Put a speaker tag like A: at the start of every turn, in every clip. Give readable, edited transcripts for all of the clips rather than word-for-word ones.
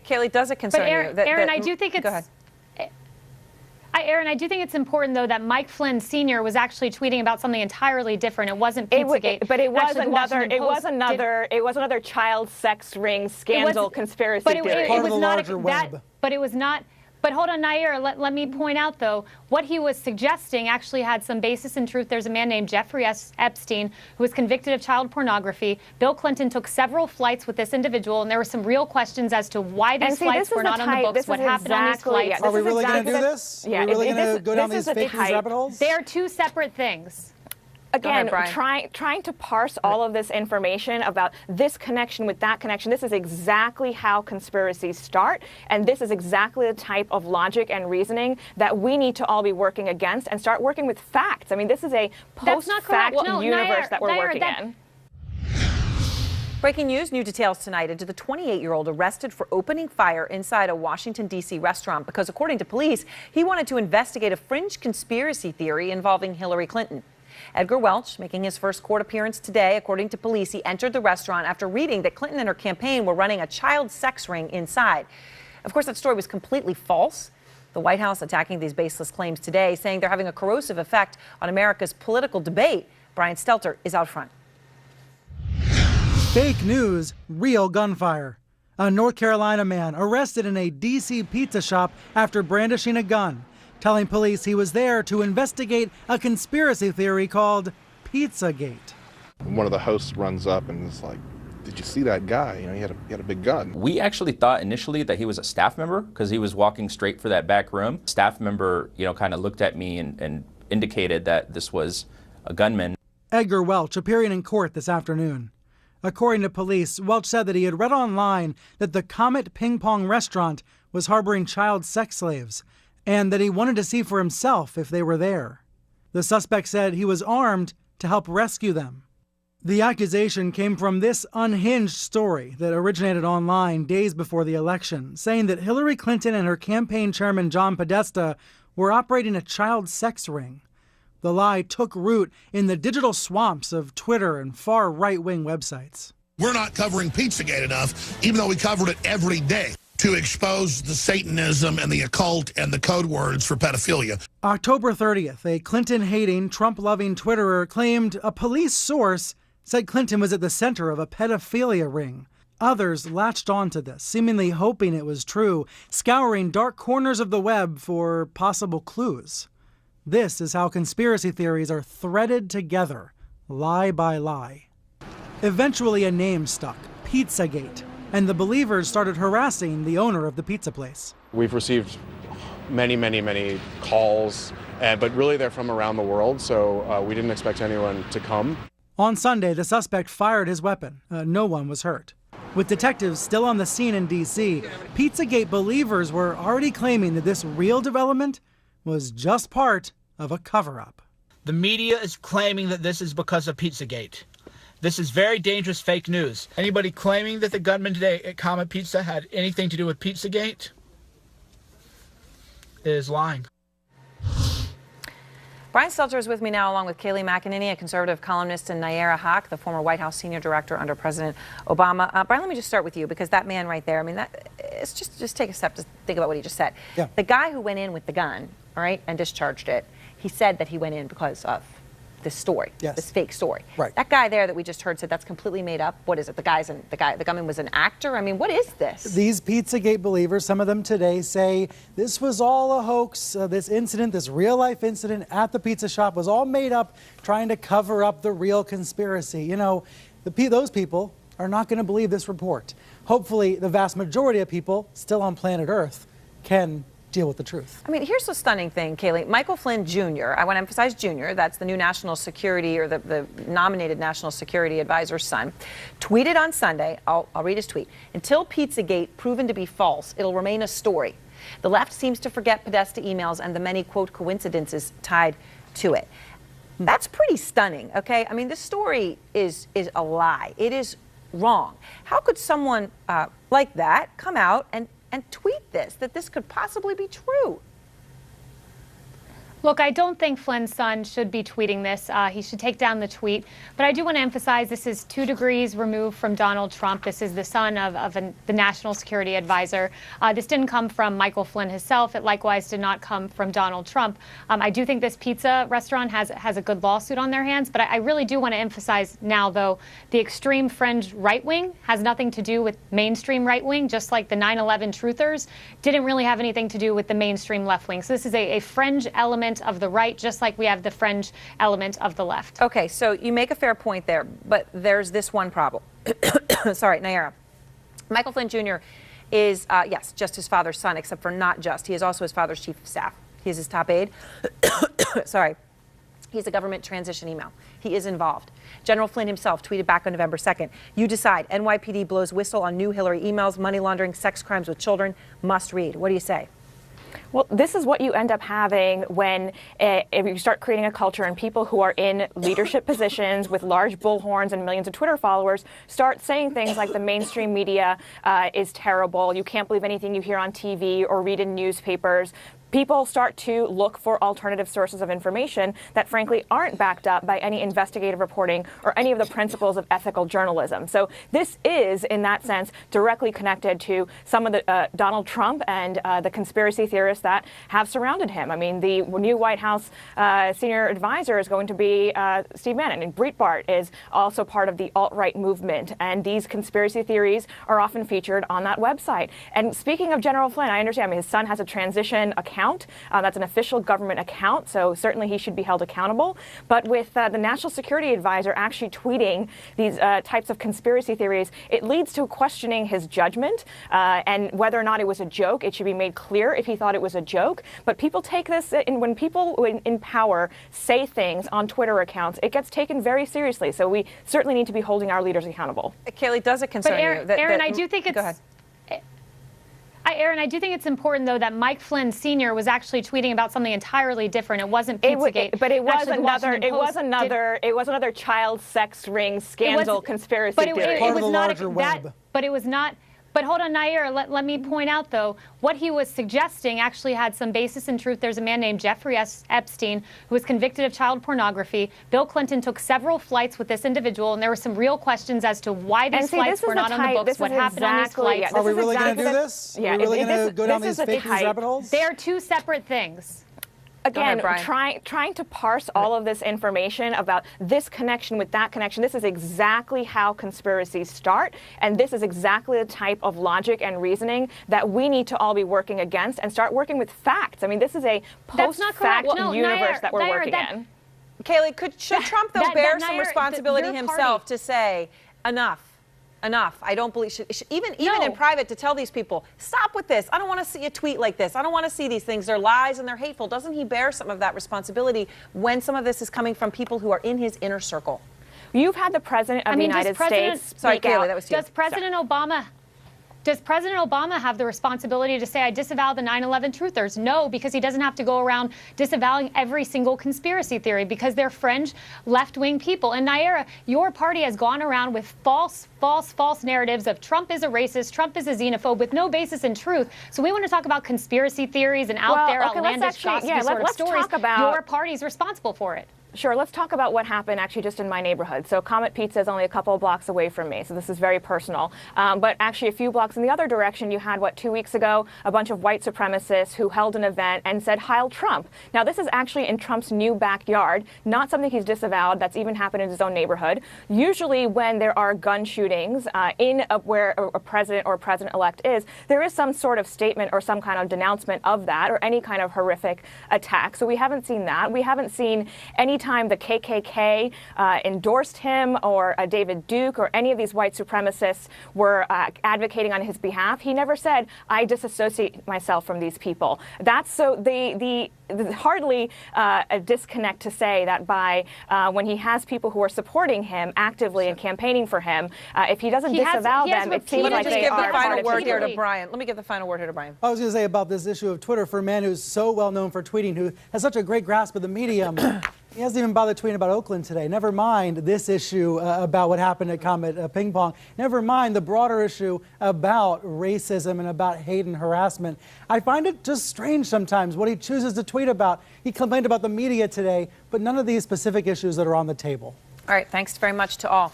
A: Kaylee, does it concern you?
B: Aaron, I do think it's...
A: Go ahead.
B: Aaron, I do think it's important, though, that Mike Flynn Sr. was actually tweeting about something entirely different. It wasn't Pizzagate.
C: But it was
B: another.
C: It was another child sex ring scandal conspiracy theory.
D: Part of the larger web.
B: But it was not. But hold on, Nair, let me point out, though, what he was suggesting actually had some basis in truth. There's a man named Jeffrey Epstein who was convicted of child pornography. Bill Clinton took several flights with this individual, and there were some real questions as to why these flights were not on the books, what happened on these flights.
D: Are we really going to do this?
C: Yeah,
D: Are we really going to go down these fake news rabbit holes?
B: They're two separate things.
C: Again,
A: ahead,
C: trying to parse all of this information about this connection with that connection, this is exactly how conspiracies start, and this is exactly the type of logic and reasoning that we need to all be working against and start working with facts. I mean, this is a post-fact universe that we're working in.
A: Breaking news, new details tonight into the 28-year-old arrested for opening fire inside a Washington, D.C. restaurant because, according to police, he wanted to investigate a fringe conspiracy theory involving Hillary Clinton. Edgar Welch making his first court appearance today. According to police, he entered the restaurant after reading that Clinton and her campaign were running a child sex ring inside. Of course, that story was completely false. The White House attacking these baseless claims today, saying they're having a corrosive effect on America's political debate. Brian Stelter is out front.
D: Fake news, real gunfire. A North Carolina man arrested in a D.C. pizza shop after brandishing a gun, telling police he was there to investigate a conspiracy theory called Pizzagate.
E: One of the hosts runs up and is like, "Did you see that guy? You know, he had a big gun."
F: We actually thought initially that he was a staff member because he was walking straight for that back room. Staff member, kind of looked at me and indicated that this was a gunman.
D: Edgar Welch appearing in court this afternoon. According to police, Welch said that he had read online that the Comet Ping Pong restaurant was harboring child sex slaves, and that he wanted to see for himself if they were there. The suspect said he was armed to help rescue them. The accusation came from this unhinged story that originated online days before the election, saying that Hillary Clinton and her campaign chairman John Podesta were operating a child sex ring. The lie took root in the digital swamps of Twitter and far right-wing websites.
G: We're not covering Pizzagate enough, even though we covered it every day, to expose the Satanism and the occult and the code words for pedophilia.
D: October 30th, a Clinton-hating, Trump-loving Twitterer claimed a police source said Clinton was at the center of a pedophilia ring. Others latched onto this, seemingly hoping it was true, scouring dark corners of the web for possible clues. This is how conspiracy theories are threaded together, lie by lie. Eventually a name stuck, Pizzagate, and the believers started harassing the owner of the pizza place.
H: We've received many calls, but really they're from around the world, so we didn't expect anyone to come.
D: On Sunday, the suspect fired his weapon. No one was hurt. With detectives still on the scene in D.C., Pizzagate believers were already claiming that this real development was just part of a cover-up.
I: The media is claiming that this is because of Pizzagate. This is very dangerous fake news. Anybody claiming that the gunman today at Comet Pizza had anything to do with Pizzagate is lying.
A: Brian Stelter is with me now, along with Kayleigh McEnany, a conservative columnist, and Nayyera Haq, the former White House senior director under President Obama. Brian, let me just start with you, because that man right there, I mean, it's just take a step to think about what he just said.
D: Yeah.
A: The guy who went in with the gun, all right, and discharged it, he said that he went in because of this story,
D: yes,
A: this fake story.
D: Right.
A: That guy there that we just heard said that's completely made up. What is it? The gunman was an actor? I mean, what is this?
D: These Pizzagate believers, some of them today, say this was all a hoax. This incident, this real-life incident at the pizza shop was all made up, trying to cover up the real conspiracy. You know, those people are not going to believe this report. Hopefully, the vast majority of people still on planet Earth can deal with the truth.
A: I mean, here's the stunning thing, Kayleigh. Michael Flynn Jr., I want to emphasize Jr., that's the new national security, or the nominated national security advisor's son, tweeted on Sunday, I'll read his tweet, "Until Pizzagate proven to be false, it'll remain a story. The left seems to forget Podesta emails and the many, quote, coincidences tied to it." That's pretty stunning, okay? I mean, this story is a lie. It is wrong. How could someone like that come out and tweet this, that this could possibly be true?
B: Look, I don't think Flynn's son should be tweeting this. He should take down the tweet. But I do want to emphasize this is 2 degrees removed from Donald Trump. This is the son of the National Security Advisor. This didn't come from Michael Flynn himself. It likewise did not come from Donald Trump. I do think this pizza restaurant has a good lawsuit on their hands. But I really do want to emphasize now, though, the extreme fringe right wing has nothing to do with mainstream right wing, just like the 9/11 truthers didn't really have anything to do with the mainstream left wing. So this is a fringe element of the right, just like we have the fringe element of the left.
A: Okay, so you make a fair point there, but there's this one problem. Sorry, Nayara. Michael Flynn Jr. is, yes, just his father's son, except for not just. He is also his father's chief of staff. He is his top aide. Sorry. He's a government transition email. He is involved. General Flynn himself tweeted back on November 2nd, "You decide. NYPD blows whistle on new Hillary emails, money laundering, sex crimes with children. Must read." What do you say?
C: Well, this is what you end up having when if you start creating a culture and people who are in leadership positions with large bullhorns and millions of Twitter followers start saying things like the mainstream media is terrible. You can't believe anything you hear on TV or read in newspapers. People start to look for alternative sources of information that frankly aren't backed up by any investigative reporting or any of the principles of ethical journalism. So this is, in that sense, directly connected to some of the Donald Trump and the conspiracy theorists that have surrounded him. I mean, the new White House senior advisor is going to be Steve Bannon, and Breitbart is also part of the alt-right movement. And these conspiracy theories are often featured on that website. And speaking of General Flynn, I understand, I mean, his son has a transition account. That's an official government account, so certainly he should be held accountable. But with the National Security Advisor actually tweeting these types of conspiracy theories, it leads to questioning his judgment and whether or not it was a joke. It should be made clear if he thought it was a joke. But people take this, and when people in power say things on Twitter accounts, it gets taken very seriously. So we certainly need to be holding our leaders accountable.
A: Kayleigh, does it concern you?
B: Aaron, I do think it's...
A: Go ahead.
B: Aaron, I do think it's important, though, that Mike Flynn Sr. was actually tweeting about something entirely different. It wasn't Pizzagate.
C: But it was another child sex ring scandal conspiracy theory.
D: Part of the larger web.
B: But it was not. But hold on, Nayara, let me point out, though, what he was suggesting actually had some basis in truth. There's a man named Jeffrey Epstein who was convicted of child pornography. Bill Clinton took several flights with this individual, and there were some real questions as to why these flights were not on the books, what happened on these flights.
D: Are we really going to do this? Are we really going to go down these fake news rabbit holes?
B: They're 2 separate things.
C: Again, trying to parse all of this information about this connection with that connection, this is exactly how conspiracies start, and this is exactly the type of logic and reasoning that we need to all be working against and start working with facts. I mean, this is a post-fact universe that we're working in.
A: Kayleigh, should Trump, though, bear some responsibility himself to say, enough? I don't believe, even in private, to tell these people, stop with this. I don't want to see a tweet like this. I don't want to see these things. They're lies and they're hateful. Doesn't he bear some of that responsibility when some of this is coming from people who are in his inner circle?
C: You've had the President of the United States
A: Sorry, Kayleigh, that was you.
B: Does President Obama have the responsibility to say, I disavow the 9/11 truthers? No, because he doesn't have to go around disavowing every single conspiracy theory because they're fringe left-wing people. And Nayara, your party has gone around with false narratives of Trump is a racist, Trump is a xenophobe with no basis in truth. So we want to talk about conspiracy theories and outlandish gossipy sort of stories. Your party's responsible for it.
C: Sure, let's talk about what happened actually just in my neighborhood. So Comet Pizza is only a couple of blocks away from me, so this is very personal. But actually a few blocks in the other direction, you had, 2 weeks ago, a bunch of white supremacists who held an event and said, Heil Trump. Now this is actually in Trump's new backyard, not something he's disavowed, that's even happened in his own neighborhood. Usually when there are gun shootings where a president or president-elect is, there is some sort of statement or some kind of denouncement of that or any kind of horrific attack. So we haven't seen that. We haven't seen any time the KKK endorsed him or David Duke or any of these white supremacists were advocating on his behalf. He never said, I disassociate myself from these people. That's so hardly a disconnect to say that by when he has people who are supporting him actively and campaigning for him, if he doesn't disavow them, it seems like they are part of
A: Let me give the final word here to Brian.
D: I was going to say about this issue of Twitter, for a man who's so well known for tweeting, who has such a great grasp of the medium, He hasn't even bothered tweeting about Oakland today. Never mind this issue about what happened at Comet Ping Pong. Never mind the broader issue about racism and about hate and harassment. I find it just strange sometimes what he chooses to tweet about. He complained about the media today, but none of these specific issues that are on the table.
A: All right, thanks very much to all.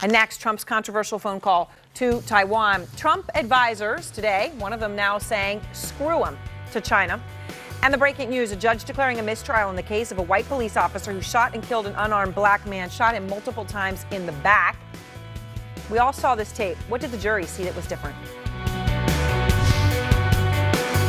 A: And next, Trump's controversial phone call to Taiwan. Trump advisors today, one of them now saying, screw him to China. And the breaking news, a judge declaring a mistrial in the case of a white police officer who shot and killed an unarmed black man, shot him multiple times in the back. We all saw this tape. What did the jury see that was different?